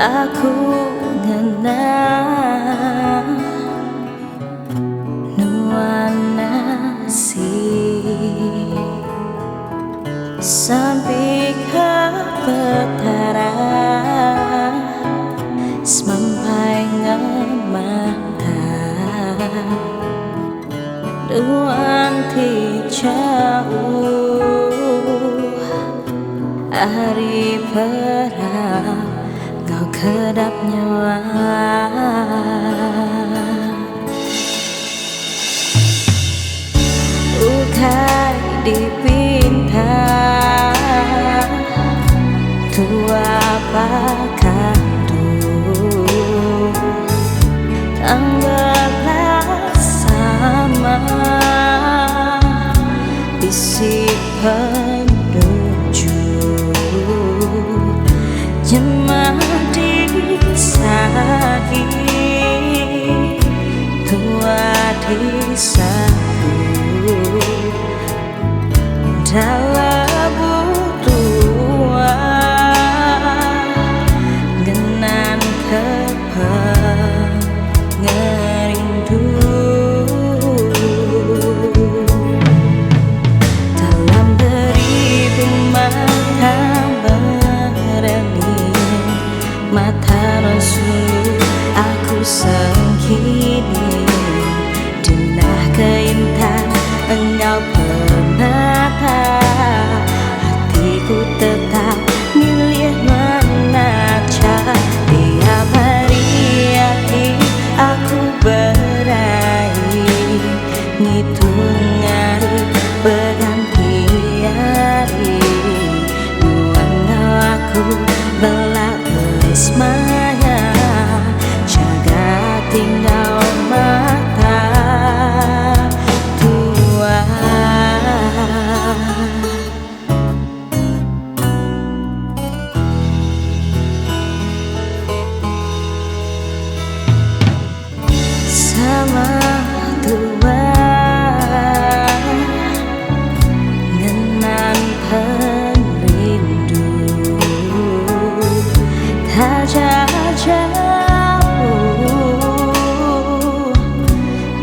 aku ngenang nuana si sampai ke petara sampai ngemata duan ti jauh hari perang kau kedap nyawa ukai dipinta tua pakatu tanggal sama isi penuju jemaah di sagi tua di saku dalam butua genan kepengerindu dalam beribu mata berani mata Rasul aku sengkini denah keintan engkau penata hatiku tetap milih menajah tiap hari aku beraih ngitung hari berganti hari nuana aku belak berismaya jaga tinggal mata tua sama tua ngenan perindu tak jauh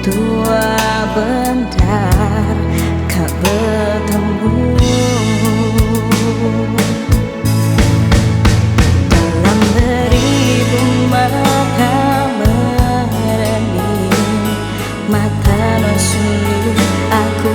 tua bentar kau bertemu dalam beribu mata berani mata Rasul aku